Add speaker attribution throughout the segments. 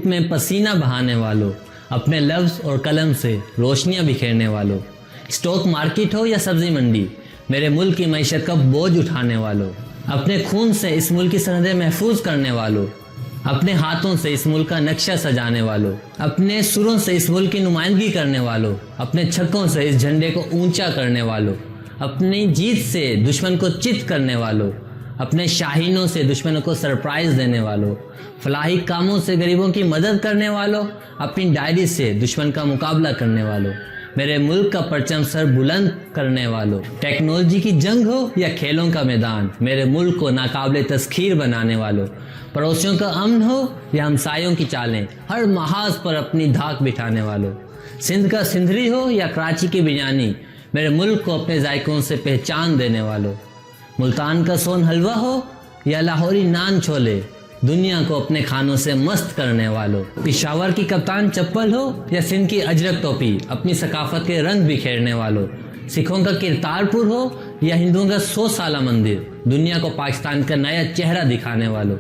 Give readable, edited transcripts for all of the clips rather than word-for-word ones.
Speaker 1: धूप में पसीना बहाने वालों, अपने लफ्ज और कलम से रोशनियां बिखेरने वालों, स्टॉक मार्केट हो या सब्जी मंडी, मेरे मुल्क की मईशत का बोझ उठाने वालों, अपने खून से इस मुल्क की सरहदें महफूज करने वालों, अपने हाथों से इस मुल्क का नक्शा सजाने वालों, अपने सुरों से इस मुल्क की नुमाइंदगी करने वालों, अपने छक्कों से इस झंडे को ऊंचा करने वालों, अपनी जीत से दुश्मन को चित करने वालों, अपने शाहीनों से दुश्मनों को सरप्राइज देने वालों, फलाही कामों से गरीबों की मदद करने वालों, अपनी डायरी से दुश्मन का मुकाबला करने वालों, मेरे मुल्क का परचम सर बुलंद करने वालों, टेक्नोलॉजी की जंग हो या खेलों का मैदान, मेरे मुल्क को नाकाबिले तस्खीर बनाने वालों, पड़ोसियों का अमन हो या हमसायों की चालें, हर महाज पर अपनी धाक बिठाने वालों, सिंध का सिंधरी हो या कराची की बिरयानी, मेरे मुल्क को अपने जायकों से पहचान देने वालों, मुल्तान का सोन हलवा हो या लाहौरी नान छोले, दुनिया को अपने खानों से मस्त करने वालों, पिशावर की कप्तान चप्पल हो या सिंध की अजरक टोपी, अपनी सकाफत के रंग बिखेरने वालों, सिखों का किरतारपुर हो या हिंदुओं का 100 साला मंदिर, दुनिया को पाकिस्तान का नया चेहरा दिखाने वालों,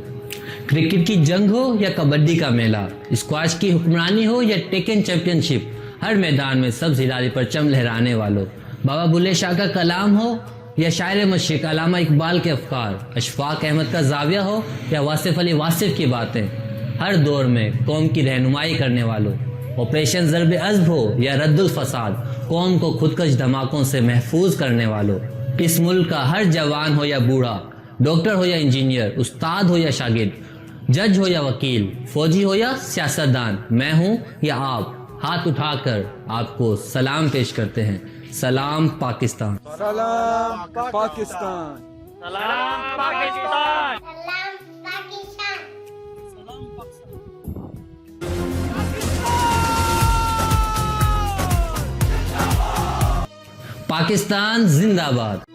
Speaker 1: क्रिकेट की जंग हो या कबड्डी का मेला, स्क्वाश की हुक्मरानी हो या टेकन चैंपियनशिप, हर मैदान में सब हिलाली परचम लहराने वालों, बाबा बुल्ले शाह का कलाम हो या शायर मशरिक अल्लामा इकबाल के अफकार, अशफाक अहमद का जाविया हो या वासिफ अली वासिफ की बातें, हर दौर में कौम की रहनुमाई करने वालों, ऑपरेशन ज़र्ब अज़्ब हो या रद्दुल फसाद, कौम को खुदकश धमाकों से महफूज करने वालों, इस मुल्क का हर जवान हो या बूढ़ा, डॉक्टर हो या इंजीनियर, उस्ताद हो या शागिर्द, जज हो या वकील, फौजी हो या सियासतदान, मैं हूँ या आप, हाथ उठाकर आपको सलाम पेश करते हैं। सलाम पाकिस्तान।
Speaker 2: सलाम पाकिस्तान।
Speaker 3: सलाम पाकिस्तान।
Speaker 4: सलाम पाकिस्तान।
Speaker 1: पाकिस्तान जिंदाबाद।